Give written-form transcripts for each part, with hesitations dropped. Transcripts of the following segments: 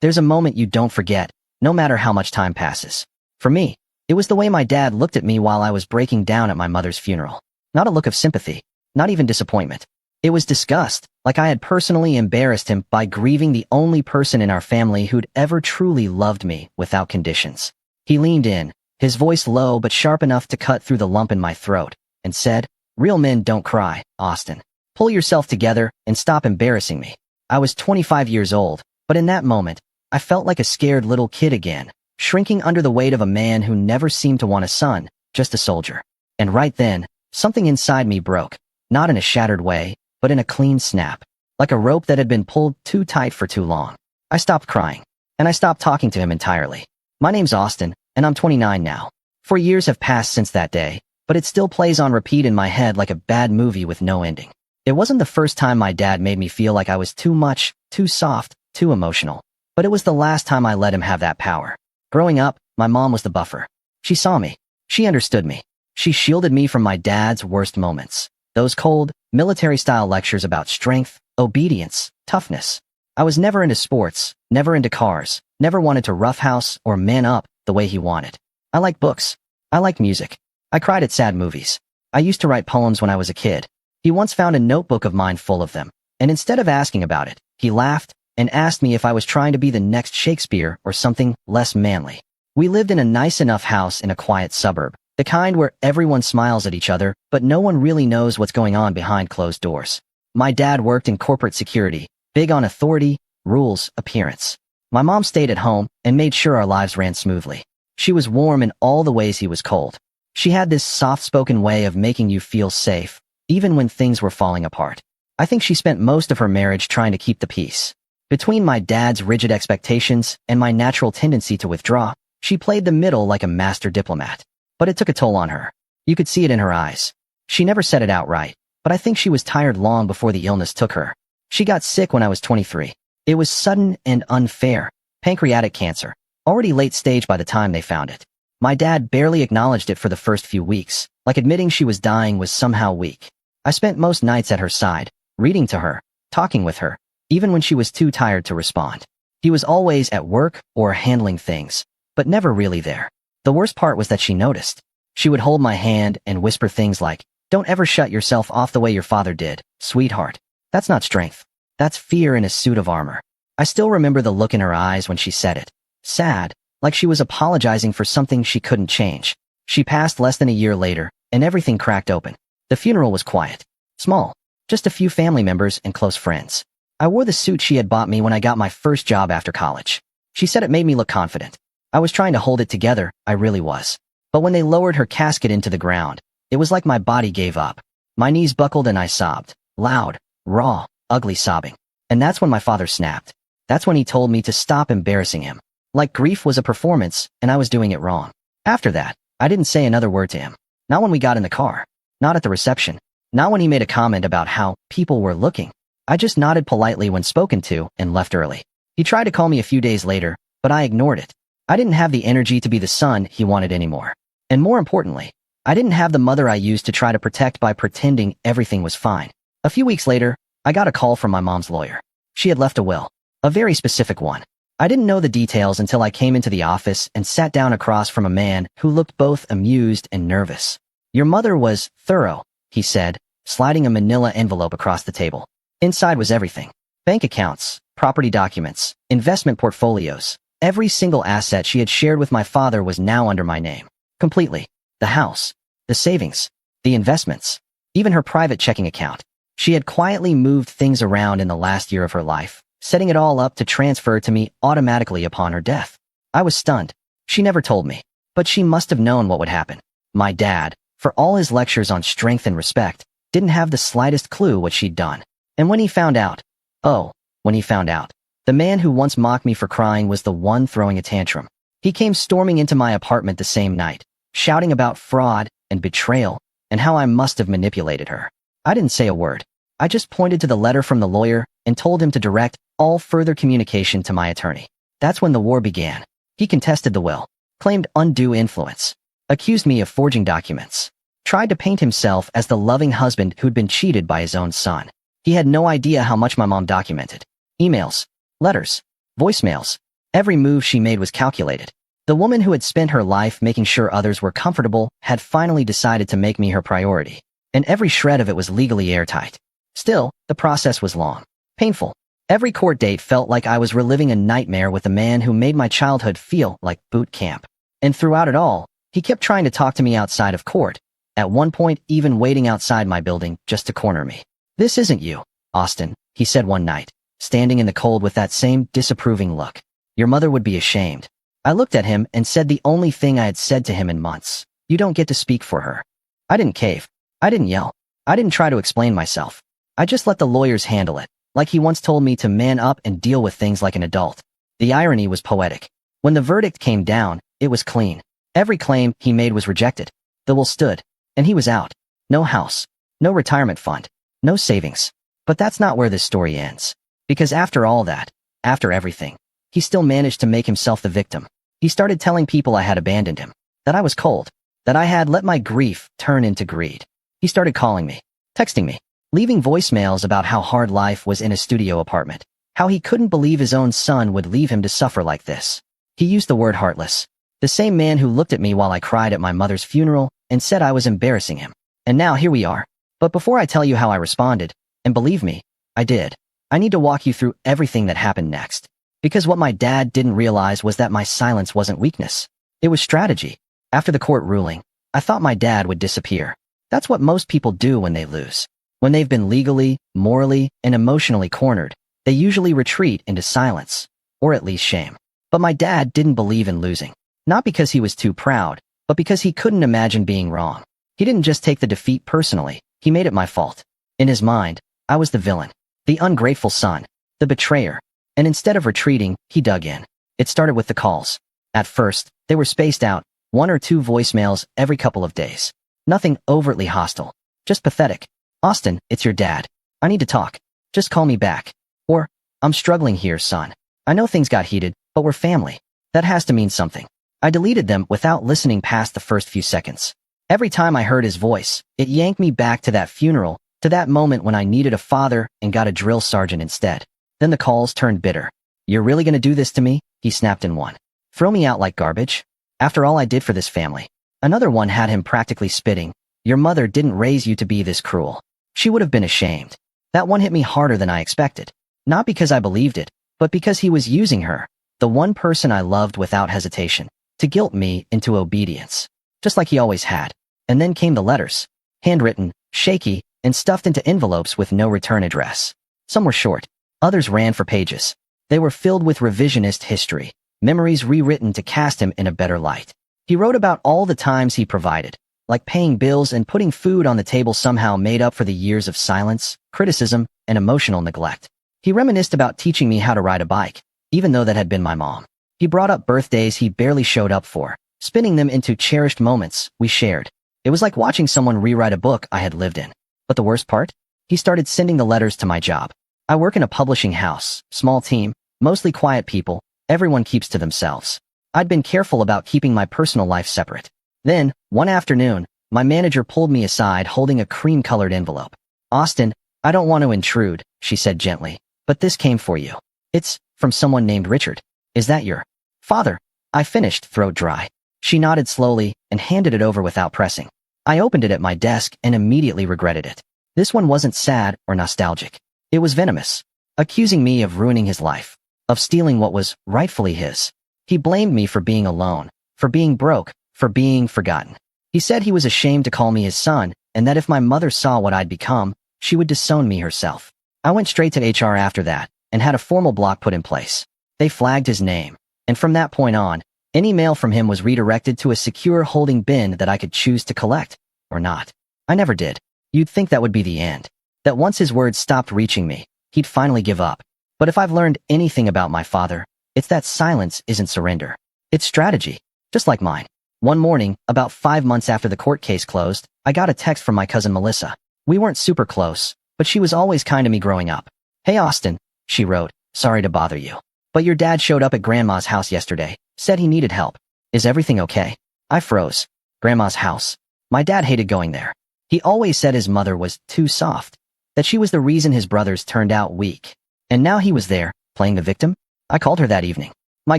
There's a moment you don't forget, no matter how much time passes. For me, it was the way my dad looked at me while I was breaking down at my mother's funeral. Not a look of sympathy, not even disappointment. It was disgust, like I had personally embarrassed him by grieving the only person in our family who'd ever truly loved me without conditions. He leaned in, his voice low but sharp enough to cut through the lump in my throat, and said, "Real men don't cry, Austin. Pull yourself together and stop embarrassing me." I was 25 years old, but in that moment, I felt like a scared little kid again, shrinking under the weight of a man who never seemed to want a son, just a soldier. And right then, something inside me broke, not in a shattered way, but in a clean snap, like a rope that had been pulled too tight for too long. I stopped crying, and I stopped talking to him entirely. My name's Austin, and I'm 29 now. 4 years have passed since that day, but it still plays on repeat in my head like a bad movie with no ending. It wasn't the first time my dad made me feel like I was too much, too soft, too emotional, but it was the last time I let him have that power. Growing up, my mom was the buffer. She saw me. She understood me. She shielded me from my dad's worst moments. Those cold, military-style lectures about strength, obedience, toughness. I was never into sports, never into cars, never wanted to roughhouse or man up the way he wanted. I like books. I like music. I cried at sad movies. I used to write poems when I was a kid. He once found a notebook of mine full of them, and instead of asking about it, he laughed and asked me if I was trying to be the next Shakespeare or something less manly. We lived in a nice enough house in a quiet suburb, the kind where everyone smiles at each other, but no one really knows what's going on behind closed doors. My dad worked in corporate security, big on authority, rules, appearance. My mom stayed at home and made sure our lives ran smoothly. She was warm in all the ways he was cold. She had this soft-spoken way of making you feel safe, even when things were falling apart. I think she spent most of her marriage trying to keep the peace. Between my dad's rigid expectations and my natural tendency to withdraw, she played the middle like a master diplomat. But it took a toll on her. You could see it in her eyes. She never said it outright, but I think she was tired long before the illness took her. She got sick when I was 23. It was sudden and unfair. Pancreatic cancer. Already late stage by the time they found it. My dad barely acknowledged it for the first few weeks, like admitting she was dying was somehow weak. I spent most nights at her side, reading to her, talking with her, even when she was too tired to respond. He was always at work or handling things, but never really there. The worst part was that she noticed. She would hold my hand and whisper things like, "Don't ever shut yourself off the way your father did, sweetheart. That's not strength. That's fear in a suit of armor." I still remember the look in her eyes when she said it. Sad, like she was apologizing for something she couldn't change. She passed less than a year later, and everything cracked open. The funeral was quiet. Small. Just a few family members and close friends. I wore the suit she had bought me when I got my first job after college. She said it made me look confident. I was trying to hold it together, I really was. But when they lowered her casket into the ground, it was like my body gave up. My knees buckled and I sobbed. Loud, raw, ugly sobbing. And that's when my father snapped. That's when he told me to stop embarrassing him. Like grief was a performance, and I was doing it wrong. After that, I didn't say another word to him. Not when we got in the car. Not at the reception. Not when he made a comment about how people were looking. I just nodded politely when spoken to and left early. He tried to call me a few days later, but I ignored it. I didn't have the energy to be the son he wanted anymore. And more importantly, I didn't have the mother I used to try to protect by pretending everything was fine. A few weeks later, I got a call from my mom's lawyer. She had left a will. A very specific one. I didn't know the details until I came into the office and sat down across from a man who looked both amused and nervous. "Your mother was thorough," he said, sliding a manila envelope across the table. Inside was everything. Bank accounts, property documents, investment portfolios. Every single asset she had shared with my father was now under my name. Completely. The house, the savings, the investments, even her private checking account. She had quietly moved things around in the last year of her life, setting it all up to transfer to me automatically upon her death. I was stunned. She never told me, but she must have known what would happen. My dad, for all his lectures on strength and respect, didn't have the slightest clue what she'd done. And when he found out, when he found out, the man who once mocked me for crying was the one throwing a tantrum. He came storming into my apartment the same night, shouting about fraud and betrayal and how I must have manipulated her. I didn't say a word. I just pointed to the letter from the lawyer and told him to direct all further communication to my attorney. That's when the war began. He contested the will, claimed undue influence, accused me of forging documents, tried to paint himself as the loving husband who'd been cheated by his own son. He had no idea how much my mom documented. Emails, letters, voicemails, Every move she made was calculated. The woman who had spent her life making sure others were comfortable had finally decided to make me her priority, and every shred of it was legally airtight. Still, the process was long, painful. Every court date felt like I was reliving a nightmare with a man who made my childhood feel like boot camp. And throughout it all, he kept trying to talk to me outside of court, at one point even waiting outside my building just to corner me. "This isn't you, Austin," he said one night, standing in the cold with that same disapproving look. "Your mother would be ashamed." I looked at him and said the only thing I had said to him in months. "You don't get to speak for her." I didn't cave. I didn't yell. I didn't try to explain myself. I just let the lawyers handle it, like he once told me to man up and deal with things like an adult. The irony was poetic. When the verdict came down, it was clean. Every claim he made was rejected. The will stood, and he was out. No house, no retirement fund, no savings. But that's not where this story ends. Because after all that, after everything, he still managed to make himself the victim. He started telling people I had abandoned him, that I was cold, that I had let my grief turn into greed. He started calling me, texting me, leaving voicemails about how hard life was in a studio apartment, how he couldn't believe his own son would leave him to suffer like this. He used the word heartless. The same man who looked at me while I cried at my mother's funeral and said I was embarrassing him. And now here we are. But before I tell you how I responded, and believe me, I did, I need to walk you through everything that happened next. Because what my dad didn't realize was that my silence wasn't weakness. It was strategy. After the court ruling, I thought my dad would disappear. That's what most people do when they lose. When they've been legally, morally, and emotionally cornered, they usually retreat into silence, or at least shame. But my dad didn't believe in losing. Not because he was too proud, but because he couldn't imagine being wrong. He didn't just take the defeat personally, he made it my fault. In his mind, I was the villain, the ungrateful son, the betrayer. And instead of retreating, he dug in. It started with the calls. At first, they were spaced out, 1 or 2 voicemails every couple of days. Nothing overtly hostile, just pathetic. "Austin, it's your dad. I need to talk. Just call me back." Or, "I'm struggling here, son. I know things got heated, but we're family." That has to mean something. I deleted them without listening past the first few seconds. Every time I heard his voice, it yanked me back to that funeral, to that moment when I needed a father and got a drill sergeant instead. Then the calls turned bitter. "You're really gonna do this to me?" he snapped in one. "Throw me out like garbage? After all I did for this family." Another one had him practically spitting. "Your mother didn't raise you to be this cruel. She would have been ashamed." That one hit me harder than I expected. Not because I believed it, but because he was using her, the one person I loved without hesitation, to guilt me into obedience. Just like he always had. And then came the letters. Handwritten, shaky, and stuffed into envelopes with no return address. Some were short. Others ran for pages. They were filled with revisionist history, memories rewritten to cast him in a better light. He wrote about all the times he provided, like paying bills and putting food on the table somehow made up for the years of silence, criticism, and emotional neglect. He reminisced about teaching me how to ride a bike, even though that had been my mom. He brought up birthdays he barely showed up for, spinning them into cherished moments we shared. It was like watching someone rewrite a book I had lived in. But the worst part? He started sending the letters to my job. I work in a publishing house, small team, mostly quiet people, everyone keeps to themselves. I'd been careful about keeping my personal life separate. Then, one afternoon, my manager pulled me aside holding a cream-colored envelope. "Austin, I don't want to intrude," she said gently, "but this came for you. It's from someone named Richard. Is that your father?" I finished, throat dry. She nodded slowly and handed it over without pressing. I opened it at my desk and immediately regretted it. This one wasn't sad or nostalgic. It was venomous, accusing me of ruining his life, of stealing what was rightfully his. He blamed me for being alone, for being broke, for being forgotten. He said he was ashamed to call me his son, and that if my mother saw what I'd become, she would disown me herself. I went straight to HR after that, and had a formal block put in place. They flagged his name, and from that point on, any mail from him was redirected to a secure holding bin that I could choose to collect, or not. I never did. You'd think that would be the end. That once his words stopped reaching me, he'd finally give up. But if I've learned anything about my father, it's that silence isn't surrender. It's strategy, just like mine. One morning, about 5 months after the court case closed, I got a text from my cousin Melissa. We weren't super close, but she was always kind to me growing up. "Hey Austin," she wrote, "sorry to bother you. But your dad showed up at Grandma's house yesterday, said he needed help. Is everything okay?" I froze. Grandma's house. My dad hated going there. He always said his mother was too soft, that she was the reason his brothers turned out weak. And now he was there, playing the victim? I called her that evening. My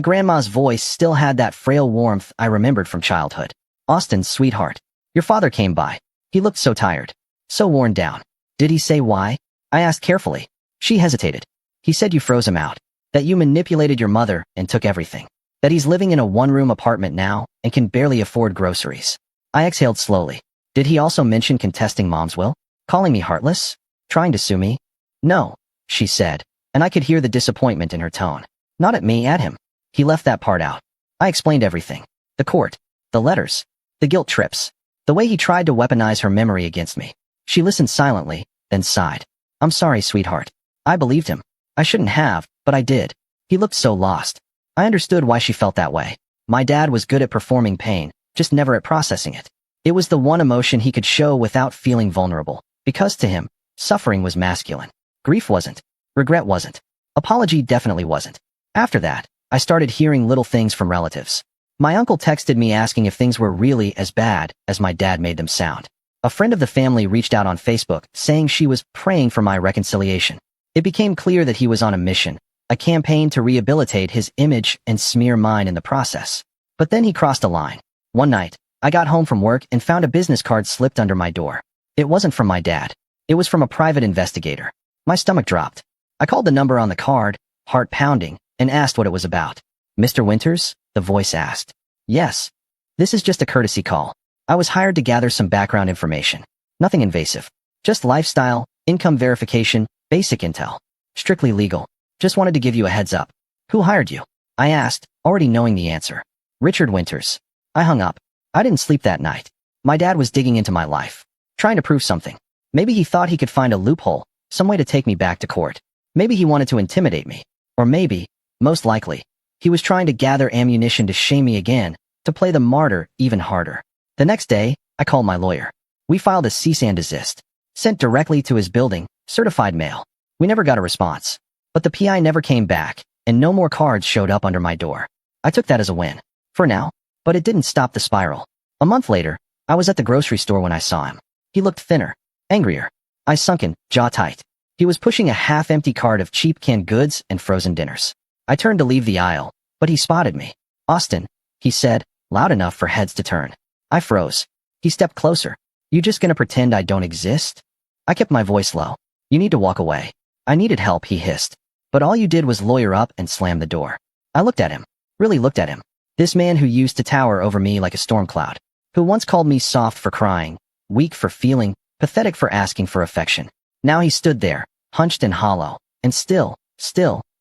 grandma's voice still had that frail warmth I remembered from childhood. "Austin, sweetheart. Your father came by. He looked so tired. So worn down." "Did he say why?" I asked carefully. She hesitated. "He said you froze him out. That you manipulated your mother and took everything. That he's living in a one-room apartment now and can barely afford groceries." I exhaled slowly. "Did he also mention contesting Mom's will? Calling me heartless? Trying to sue me?" "No," she said, and I could hear the disappointment in her tone. "Not at me, at him. He left that part out." I explained everything. The court. The letters. The guilt trips. The way he tried to weaponize her memory against me. She listened silently, then sighed. "I'm sorry, sweetheart. I believed him. I shouldn't have, but I did." He looked so lost. I understood why she felt that way. My dad was good at performing pain, just never at processing it. It was the one emotion he could show without feeling vulnerable, because to him, suffering was masculine. Grief wasn't. Regret wasn't. Apology definitely wasn't. After that, I started hearing little things from relatives. My uncle texted me asking if things were really as bad as my dad made them sound. A friend of the family reached out on Facebook, saying she was praying for my reconciliation. It became clear that he was on a mission, a campaign to rehabilitate his image and smear mine in the process. But then he crossed a line. One night, I got home from work and found a business card slipped under my door. It wasn't from my dad. It was from a private investigator. My stomach dropped. I called the number on the card, heart pounding, and asked what it was about. "Mr. Winters?" the voice asked. "Yes. This is just a courtesy call. I was hired to gather some background information. Nothing invasive. Just lifestyle, income verification, basic intel. Strictly legal. Just wanted to give you a heads up." "Who hired you?" I asked, already knowing the answer. "Richard Winters." I hung up. I didn't sleep that night. My dad was digging into my life, trying to prove something. Maybe he thought he could find a loophole, some way to take me back to court. Maybe he wanted to intimidate me. Or maybe, most likely, he was trying to gather ammunition to shame me again, to play the martyr even harder. The next day, I called my lawyer. We filed a cease and desist. Sent directly to his building, certified mail. We never got a response. But the PI never came back, and no more cards showed up under my door. I took that as a win. For now. But it didn't stop the spiral. A month later, I was at the grocery store when I saw him. He looked thinner, angrier. Eyes sunken, jaw tight. He was pushing a half-empty cart of cheap canned goods and frozen dinners. I turned to leave the aisle, but he spotted me. "Austin," he said, loud enough for heads to turn. I froze. He stepped closer. "You just gonna pretend I don't exist?" I kept my voice low. "You need to walk away." I needed help, he hissed. But all you did was lawyer up and slam the door. I looked at him. Really looked at him. This man who used to tower over me like a storm cloud. Who once called me soft for crying, weak for feeling, pathetic for asking for affection. Now he stood there, hunched and hollow, and still,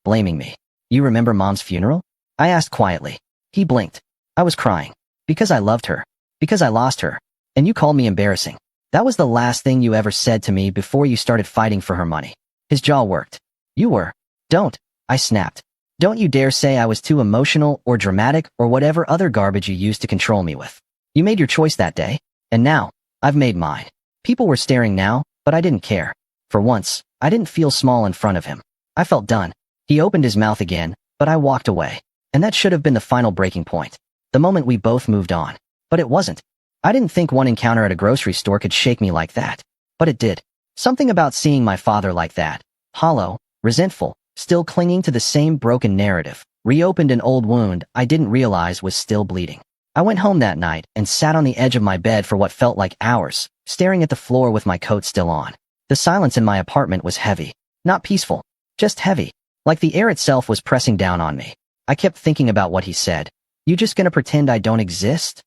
blaming me. "You remember Mom's funeral?" I asked quietly. He blinked. I was crying. "Because I loved her. Because I lost her. And you called me embarrassing. That was the last thing you ever said to me before you started fighting for her money." His jaw worked. "You were." "Don't," I snapped. "Don't you dare say I was too emotional or dramatic or whatever other garbage you used to control me with. You made your choice that day, and now, I've made mine." People were staring now, but I didn't care. For once, I didn't feel small in front of him. I felt done. He opened his mouth again, but I walked away. And that should have been the final breaking point. The moment we both moved on. But it wasn't. I didn't think one encounter at a grocery store could shake me like that. But it did. Something about seeing my father like that, hollow, resentful, still clinging to the same broken narrative, reopened an old wound I didn't realize was still bleeding. I went home that night and sat on the edge of my bed for what felt like hours, staring at the floor with my coat still on. The silence in my apartment was heavy. Not peaceful. Just heavy. Like the air itself was pressing down on me. I kept thinking about what he said. "You just gonna pretend I don't exist?"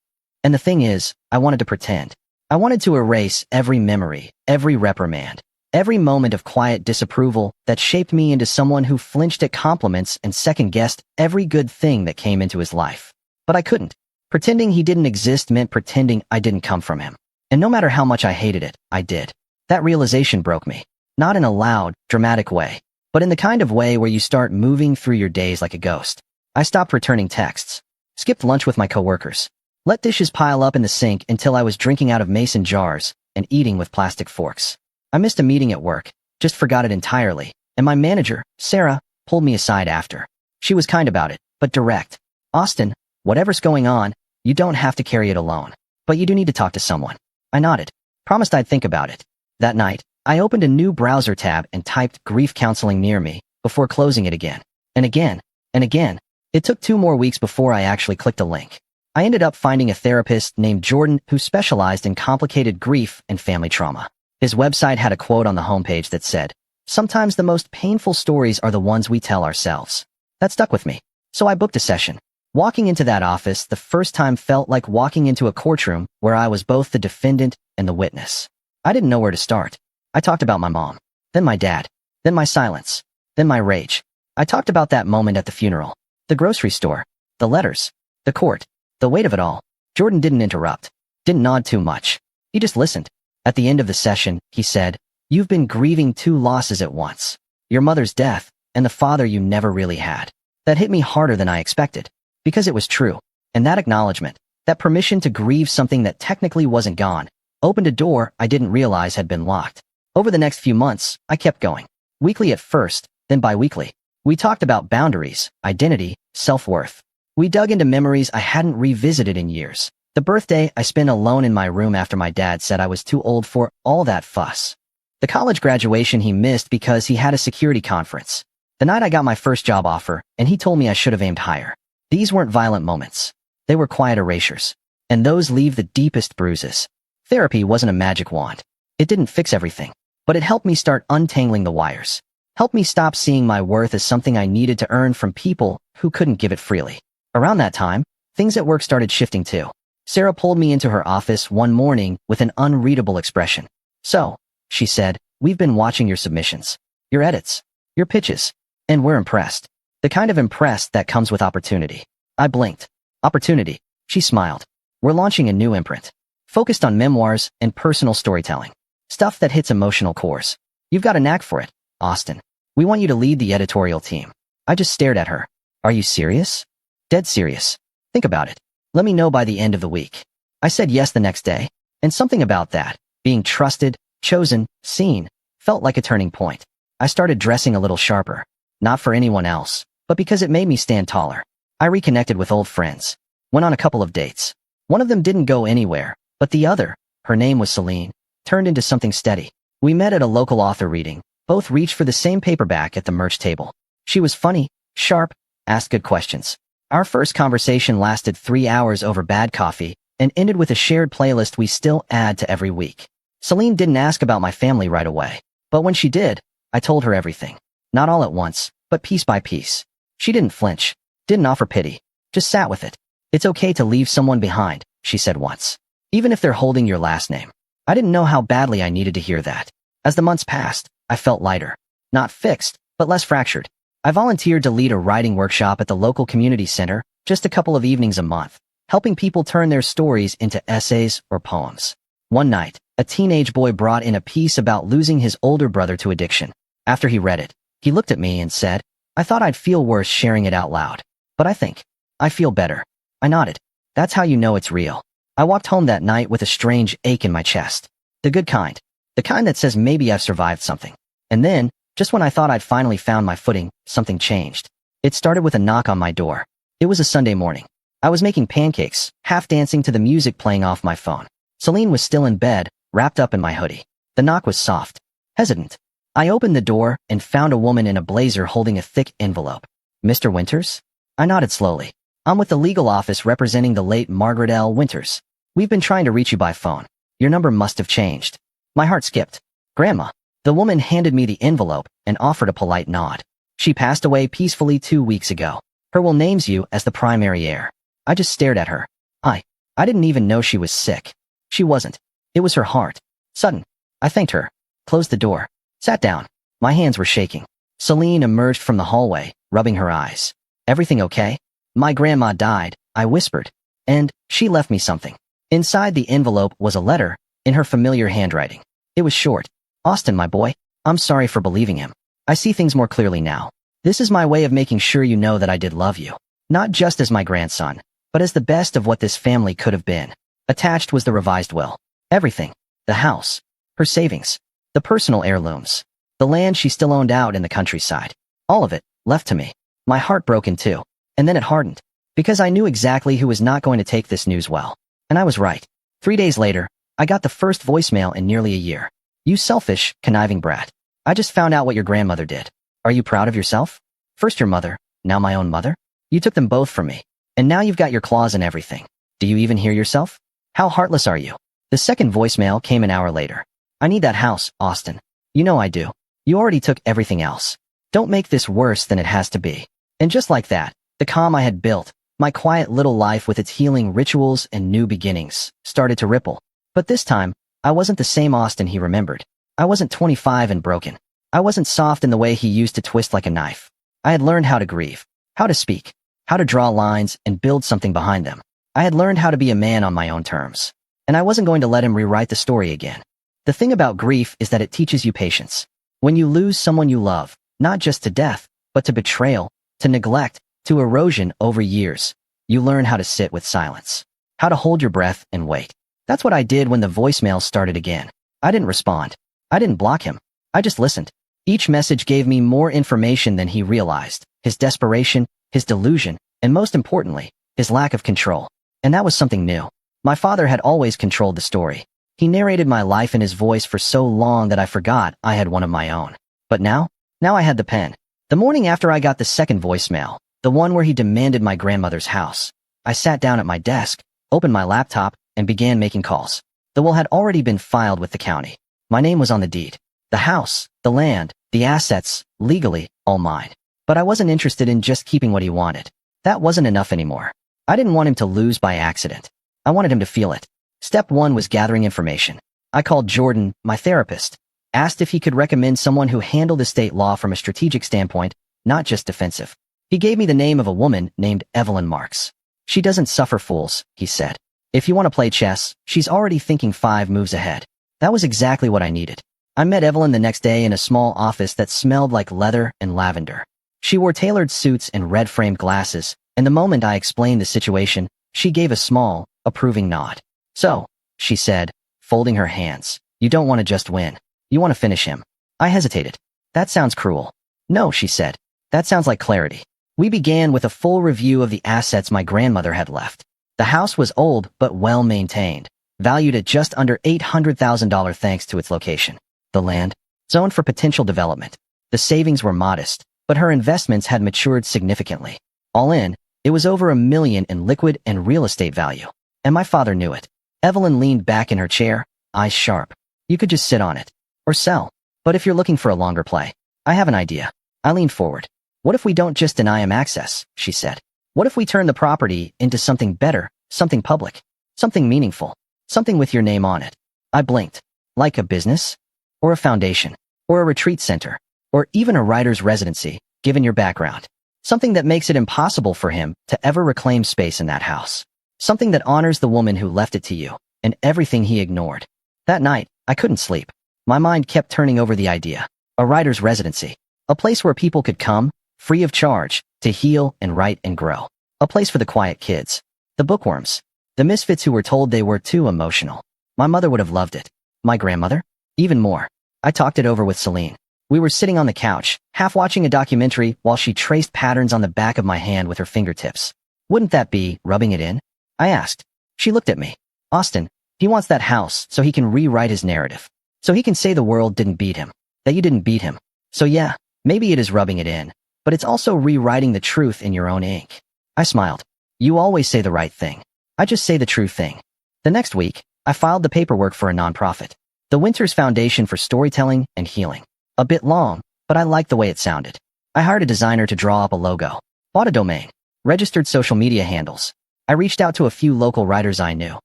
And the thing is, I wanted to pretend. I wanted to erase every memory, every reprimand, every moment of quiet disapproval that shaped me into someone who flinched at compliments and second-guessed every good thing that came into his life. But I couldn't. Pretending he didn't exist meant pretending I didn't come from him. And no matter how much I hated it, I did. That realization broke me. Not in a loud, dramatic way, but in the kind of way where you start moving through your days like a ghost. I stopped returning texts. Skipped lunch with my coworkers. Let dishes pile up in the sink until I was drinking out of mason jars and eating with plastic forks. I missed a meeting at work, just forgot it entirely, and my manager, Sarah, pulled me aside after. She was kind about it, but direct. "Austin, whatever's going on, you don't have to carry it alone. But you do need to talk to someone." I nodded. Promised I'd think about it. That night, I opened a new browser tab and typed grief counseling near me, before closing it again. And again. And again. It took 2 more weeks before I actually clicked a link. I ended up finding a therapist named Jordan who specialized in complicated grief and family trauma. His website had a quote on the homepage that said, "Sometimes the most painful stories are the ones we tell ourselves." That stuck with me. So I booked a session. Walking into that office the first time felt like walking into a courtroom where I was both the defendant and the witness. I didn't know where to start. I talked about my mom, then my dad, then my silence, then my rage. I talked about that moment at the funeral, the grocery store, the letters, the court, the weight of it all. Jordan didn't interrupt, didn't nod too much. He just listened. At the end of the session, he said, "You've been grieving 2 losses at once. Your mother's death and the father you never really had." That hit me harder than I expected. Because it was true. And that acknowledgement, that permission to grieve something that technically wasn't gone, opened a door I didn't realize had been locked. Over the next few months, I kept going. Weekly at first, then bi-weekly. We talked about boundaries, identity, self-worth. We dug into memories I hadn't revisited in years. The birthday I spent alone in my room after my dad said I was too old for all that fuss. The college graduation he missed because he had a security conference. The night I got my first job offer, and he told me I should have aimed higher. These weren't violent moments. They were quiet erasures. And those leave the deepest bruises. Therapy wasn't a magic wand. It didn't fix everything. But it helped me start untangling the wires. Helped me stop seeing my worth as something I needed to earn from people who couldn't give it freely. Around that time, things at work started shifting too. Sarah pulled me into her office one morning with an unreadable expression. "So," she said, "we've been watching your submissions, your edits, your pitches, and we're impressed. The kind of impressed that comes with opportunity." I blinked. "Opportunity?" She smiled. "We're launching a new imprint, focused on memoirs and personal storytelling. Stuff that hits emotional cores. You've got a knack for it, Austin. We want you to lead the editorial team." I just stared at her. "Are you serious?" "Dead serious. Think about it. Let me know by the end of the week." I said yes the next day, and something about that, being trusted, chosen, seen, felt like a turning point. I started dressing a little sharper. Not for anyone else, but because it made me stand taller. I reconnected with old friends. Went on a couple of dates. One of them didn't go anywhere, but the other, her name was Celine, turned into something steady. We met at a local author reading, both reached for the same paperback at the merch table. She was funny, sharp, asked good questions. Our first conversation lasted 3 hours over bad coffee and ended with a shared playlist we still add to every week. Celine didn't ask about my family right away, but when she did, I told her everything. Not all at once, but piece by piece. She didn't flinch, didn't offer pity, just sat with it. "It's okay to leave someone behind," she said once, "even if they're holding your last name." I didn't know how badly I needed to hear that. As the months passed, I felt lighter. Not fixed, but less fractured. I volunteered to lead a writing workshop at the local community center, just a couple of evenings a month, helping people turn their stories into essays or poems. One night, a teenage boy brought in a piece about losing his older brother to addiction. After he read it, he looked at me and said, "I thought I'd feel worse sharing it out loud. But I feel better." I nodded. That's how you know it's real. I walked home that night with a strange ache in my chest. The good kind. The kind that says maybe I've survived something. And then, just when I thought I'd finally found my footing, something changed. It started with a knock on my door. It was a Sunday morning. I was making pancakes, half dancing to the music playing off my phone. Celine was still in bed, wrapped up in my hoodie. The knock was soft, hesitant. I opened the door and found a woman in a blazer holding a thick envelope. "Mr. Winters?" I nodded slowly. "I'm with the legal office representing the late Margaret L. Winters. We've been trying to reach you by phone. Your number must have changed." My heart skipped. "Grandma." The woman handed me the envelope and offered a polite nod. "She passed away peacefully 2 weeks ago. Her will names you as the primary heir." I just stared at her. I didn't even know she was sick. She wasn't. It was her heart. Sudden. I thanked her. Closed the door. Sat down. My hands were shaking. Celine emerged from the hallway, rubbing her eyes. "Everything okay?" "My grandma died," I whispered. "And she left me something." Inside the envelope was a letter, in her familiar handwriting. It was short. "Austin, my boy, I'm sorry for believing him. I see things more clearly now. This is my way of making sure you know that I did love you. Not just as my grandson, but as the best of what this family could have been." Attached was the revised will. Everything. The house. Her savings. The personal heirlooms. The land she still owned out in the countryside. All of it, left to me. My heart broke in two. And then it hardened. Because I knew exactly who was not going to take this news well. And I was right. 3 days later, I got the first voicemail in nearly a year. "You selfish, conniving brat. I just found out what your grandmother did. Are you proud of yourself? First your mother, now my own mother? You took them both from me. And now you've got your claws in everything. Do you even hear yourself? How heartless are you? The second voicemail came an hour later. I need that house, Austin. You know I do. You already took everything else. Don't make this worse than it has to be. And just like that, the calm I had built, my quiet little life with its healing rituals and new beginnings, started to ripple. But this time, I wasn't the same Austin he remembered. I wasn't 25 and broken. I wasn't soft in the way he used to twist like a knife. I had learned how to grieve, how to speak, how to draw lines and build something behind them. I had learned how to be a man on my own terms. And I wasn't going to let him rewrite the story again. The thing about grief is that it teaches you patience. When you lose someone you love, not just to death, but to betrayal, to neglect, to erosion over years, you learn how to sit with silence, how to hold your breath and wait. That's what I did when the voicemail started again. I didn't respond. I didn't block him. I just listened. Each message gave me more information than he realized, his desperation, his delusion, and most importantly, his lack of control. And that was something new. My father had always controlled the story. He narrated my life in his voice for so long that I forgot I had one of my own. But now I had the pen. The morning after I got the second voicemail, the one where he demanded my grandmother's house, I sat down at my desk, opened my laptop, and began making calls. The will had already been filed with the county. My name was on the deed. The house, the land, the assets, legally, all mine. But I wasn't interested in just keeping what he wanted. That wasn't enough anymore. I didn't want him to lose by accident. I wanted him to feel it. Step 1 was gathering information. I called Jordan, my therapist, asked if he could recommend someone who handled estate law from a strategic standpoint, not just defensive. He gave me the name of a woman named Evelyn Marks. She doesn't suffer fools, he said. If you want to play chess, she's already thinking 5 moves ahead. That was exactly what I needed. I met Evelyn the next day in a small office that smelled like leather and lavender. She wore tailored suits and red-framed glasses, and the moment I explained the situation, she gave a small, approving nod. So, she said, folding her hands, you don't want to just win. You want to finish him. I hesitated. That sounds cruel. No, she said. That sounds like clarity. We began with a full review of the assets my grandmother had left. The house was old but well-maintained, valued at just under $800,000 thanks to its location. The land, zoned for potential development. The savings were modest, but her investments had matured significantly. All in, it was over $1 million in liquid and real estate value. And my father knew it. Evelyn leaned back in her chair, eyes sharp. You could just sit on it. Or sell. But if you're looking for a longer play, I have an idea. I leaned forward. What if we don't just deny him access, she said. What if we turn the property into something better, something public, something meaningful, something with your name on it? I blinked. Like a business? Or a foundation? Or a retreat center? Or even a writer's residency, given your background? Something that makes it impossible for him to ever reclaim space in that house. Something that honors the woman who left it to you, and everything he ignored. That night, I couldn't sleep. My mind kept turning over the idea. A writer's residency. A place where people could come, free of charge, to heal and write and grow. A place for the quiet kids. The bookworms. The misfits who were told they were too emotional. My mother would have loved it. My grandmother? Even more. I talked it over with Celine. We were sitting on the couch, half watching a documentary while she traced patterns on the back of my hand with her fingertips. Wouldn't that be rubbing it in? I asked. She looked at me. Austin, he wants that house so he can rewrite his narrative. So he can say the world didn't beat him. That you didn't beat him. So yeah, maybe it is rubbing it in, but it's also rewriting the truth in your own ink. I smiled. You always say the right thing. I just say the true thing. The next week, I filed the paperwork for a nonprofit. The Winters Foundation for Storytelling and Healing. A bit long, but I liked the way it sounded. I hired a designer to draw up a logo. Bought a domain. Registered social media handles. I reached out to a few local writers I knew.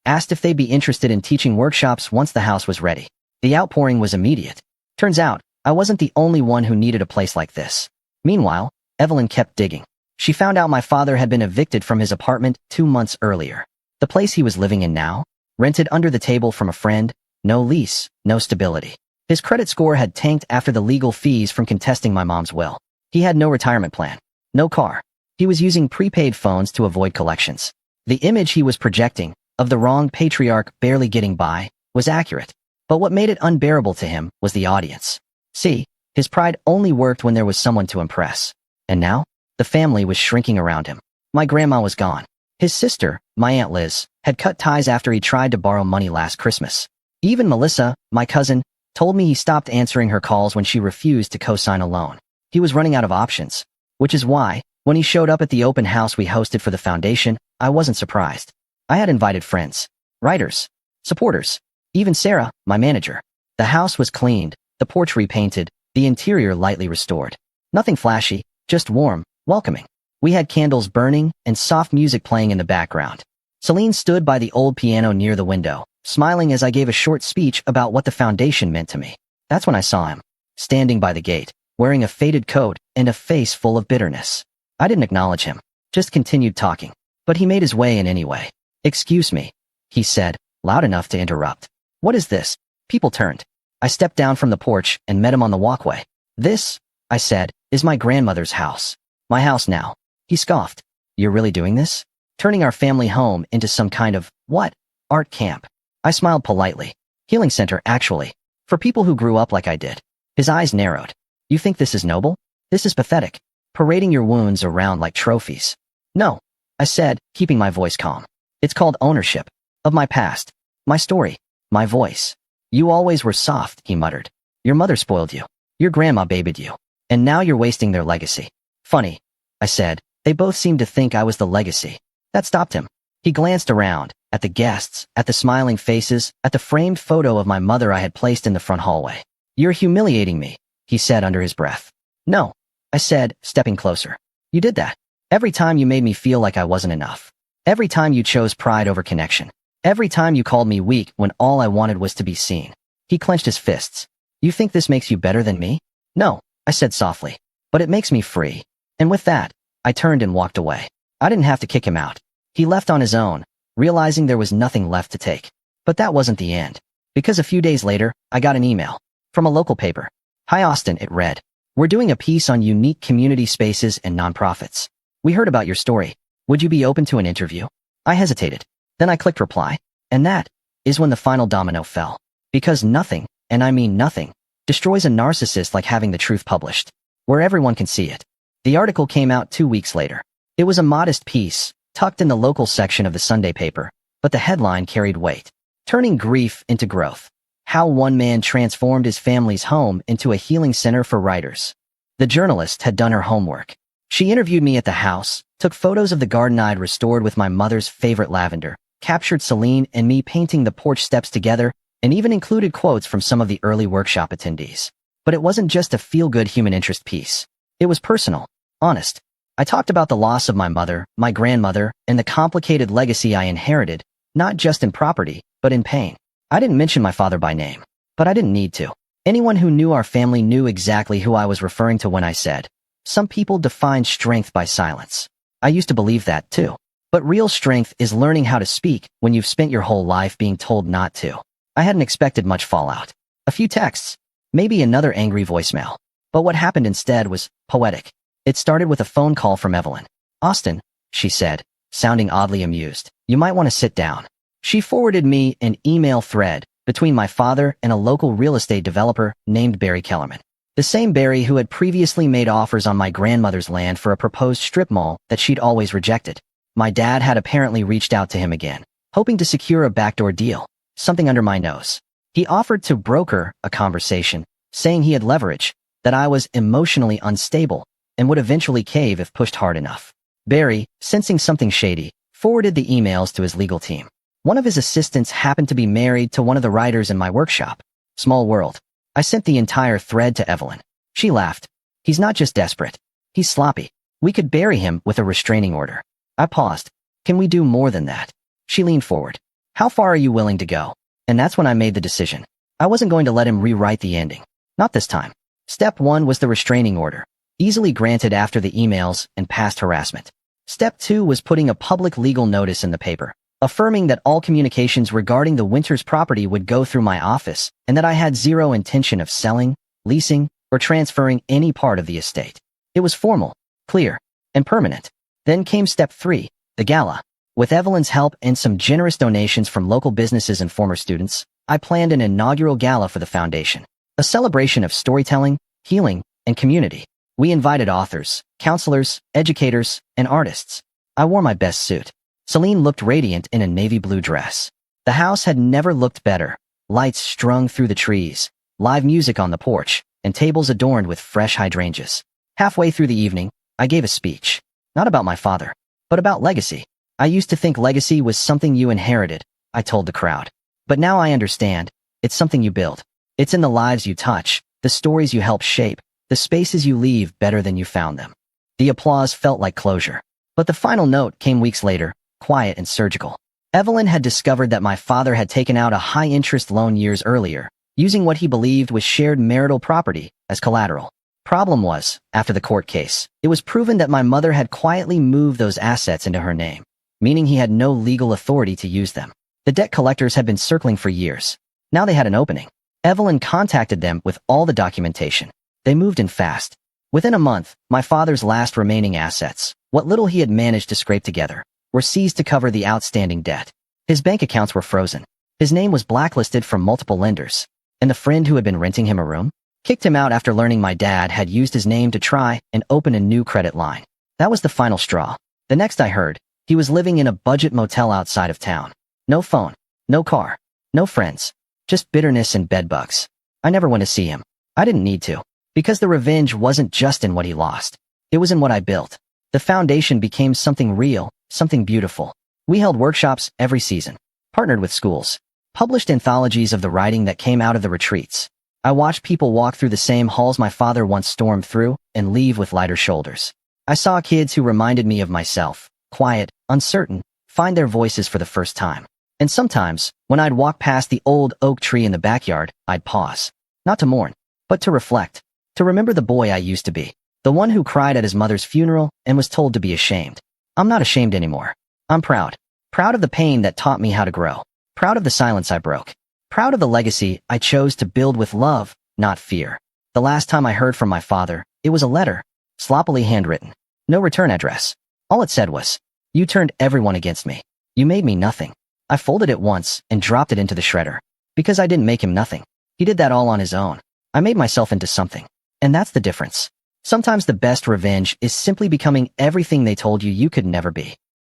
Asked if they'd be interested in teaching workshops once the house was ready. The outpouring was immediate. Turns out, I wasn't the only one who needed a place like this. Meanwhile, Evelyn kept digging. She found out my father had been evicted from his apartment 2 months earlier. The place he was living in now, rented under the table from a friend, no lease, no stability. His credit score had tanked after the legal fees from contesting my mom's will. He had no retirement plan, no car. He was using prepaid phones to avoid collections. The image he was projecting, of the wrong patriarch barely getting by, was accurate. But what made it unbearable to him was the audience. See, his pride only worked when there was someone to impress. And now, the family was shrinking around him. My grandma was gone. His sister, my Aunt Liz, had cut ties after he tried to borrow money last Christmas. Even Melissa, my cousin, told me he stopped answering her calls when she refused to co-sign a loan. He was running out of options. Which is why, When he showed up at the open house we hosted for the foundation, I wasn't surprised. I had invited friends, writers, supporters, even Sarah, my manager. The house was cleaned, the porch repainted, the interior lightly restored. Nothing flashy, just warm, welcoming. We had candles burning and soft music playing in the background. Celine stood by the old piano near the window, smiling as I gave a short speech about what the foundation meant to me. That's when I saw him, standing by the gate, wearing a faded coat and a face full of bitterness. I didn't acknowledge him, just continued talking. But he made his way in anyway. "Excuse me," he said, loud enough to interrupt. "What is this?" People turned. I stepped down from the porch and met him on the walkway. "This," I said, "is my grandmother's house. My house now." He scoffed. "You're really doing this? Turning our family home into some kind of, what? Art camp?" I smiled politely. "Healing center, actually. For people who grew up like I did." His eyes narrowed. "You think this is noble? This is pathetic. Parading your wounds around like trophies." "No," I said, keeping my voice calm. "It's called ownership. Of my past. My story. My voice." "You always were soft," he muttered. "Your mother spoiled you. Your grandma babied you. And now you're wasting their legacy." "Funny," I said. "They both seemed to think I was the legacy." That stopped him. He glanced around, at the guests, at the smiling faces, at the framed photo of my mother I had placed in the front hallway. "You're humiliating me," he said under his breath. "No," I said, stepping closer. "You did that. Every time you made me feel like I wasn't enough. Every time you chose pride over connection. Every time you called me weak when all I wanted was to be seen." He clenched his fists. "You think this makes you better than me?" "No," I said softly. "But it makes me free." And with that, I turned and walked away. I didn't have to kick him out. He left on his own, realizing there was nothing left to take. But that wasn't the end. Because a few days later, I got an email. From a local paper. "Hi Austin," it read. "We're doing a piece on unique community spaces and nonprofits. We heard about your story. Would you be open to an interview?" I hesitated. Then I clicked reply. And that is when the final domino fell. Because nothing, and I mean nothing, destroys a narcissist like having the truth published, where everyone can see it. The article came out 2 weeks later. It was a modest piece, tucked in the local section of the Sunday paper, but the headline carried weight. "Turning Grief into Growth. How One Man Transformed His Family's Home into a Healing Center for Writers." The journalist had done her homework. She interviewed me at the house, took photos of the garden I'd restored with my mother's favorite lavender, captured Celine and me painting the porch steps together, and even included quotes from some of the early workshop attendees. But it wasn't just a feel-good human interest piece. It was personal, honest. I talked about the loss of my mother, my grandmother, and the complicated legacy I inherited, not just in property, but in pain. I didn't mention my father by name, but I didn't need to. Anyone who knew our family knew exactly who I was referring to when I said, "Some people define strength by silence." I used to believe that too. But real strength is learning how to speak when you've spent your whole life being told not to. I hadn't expected much fallout. A few texts, maybe another angry voicemail. But what happened instead was poetic. It started with a phone call from Evelyn. "Austin," she said, sounding oddly amused, "you might want to sit down." She forwarded me an email thread between my father and a local real estate developer named Barry Kellerman. The same Barry who had previously made offers on my grandmother's land for a proposed strip mall that she'd always rejected. My dad had apparently reached out to him again, hoping to secure a backdoor deal, something under my nose. He offered to broker a conversation, saying he had leverage, that I was emotionally unstable, and would eventually cave if pushed hard enough. Barry, sensing something shady, forwarded the emails to his legal team. One of his assistants happened to be married to one of the writers in my workshop. Small world. I sent the entire thread to Evelyn. She laughed. "He's not just desperate. He's sloppy. We could bury him with a restraining order." I paused. "Can we do more than that?" She leaned forward. "How far are you willing to go?" And that's when I made the decision. I wasn't going to let him rewrite the ending. Not this time. Step 1 was the restraining order, easily granted after the emails and past harassment. Step 2 was putting a public legal notice in the paper, affirming that all communications regarding the Winters property would go through my office and that I had zero intention of selling, leasing, or transferring any part of the estate. It was formal, clear, and permanent. Then came step 3, the gala. With Evelyn's help and some generous donations from local businesses and former students, I planned an inaugural gala for the foundation. A celebration of storytelling, healing, and community. We invited authors, counselors, educators, and artists. I wore my best suit. Celine looked radiant in a navy blue dress. The house had never looked better. Lights strung through the trees, live music on the porch, and tables adorned with fresh hydrangeas. Halfway through the evening, I gave a speech. Not about my father, but about legacy. I used to think legacy was something you inherited, I told the crowd. But now I understand. It's something you build. It's in the lives you touch, the stories you help shape, the spaces you leave better than you found them. The applause felt like closure. But the final note came weeks later, quiet and surgical. Evelyn had discovered that my father had taken out a high-interest loan years earlier, using what he believed was shared marital property as collateral. Problem was, after the court case, it was proven that my mother had quietly moved those assets into her name, meaning he had no legal authority to use them. The debt collectors had been circling for years. Now they had an opening. Evelyn contacted them with all the documentation. They moved in fast. Within a month, my father's last remaining assets, what little he had managed to scrape together, were seized to cover the outstanding debt. His bank accounts were frozen. His name was blacklisted from multiple lenders. And the friend who had been renting him a room kicked him out after learning my dad had used his name to try and open a new credit line. That was the final straw. The next I heard, he was living in a budget motel outside of town. No phone, no car, no friends, just bitterness and bedbugs. I never went to see him. I didn't need to. Because the revenge wasn't just in what he lost. It was in what I built. The foundation became something real, something beautiful. We held workshops every season, partnered with schools, published anthologies of the writing that came out of the retreats. I watched people walk through the same halls my father once stormed through and leave with lighter shoulders. I saw kids who reminded me of myself, quiet, uncertain, find their voices for the first time. And sometimes, when I'd walk past the old oak tree in the backyard, I'd pause. Not to mourn, but to reflect. To remember the boy I used to be. The one who cried at his mother's funeral and was told to be ashamed. I'm not ashamed anymore. I'm proud. Proud of the pain that taught me how to grow. Proud of the silence I broke. Proud of the legacy I chose to build with love, not fear. The last time I heard from my father, it was a letter, sloppily handwritten. No return address. All it said was, "You turned everyone against me. You made me nothing." I folded it once and dropped it into the shredder. Because I didn't make him nothing. He did that all on his own. I made myself into something. And that's the difference. Sometimes the best revenge is simply becoming everything they told you you could never be.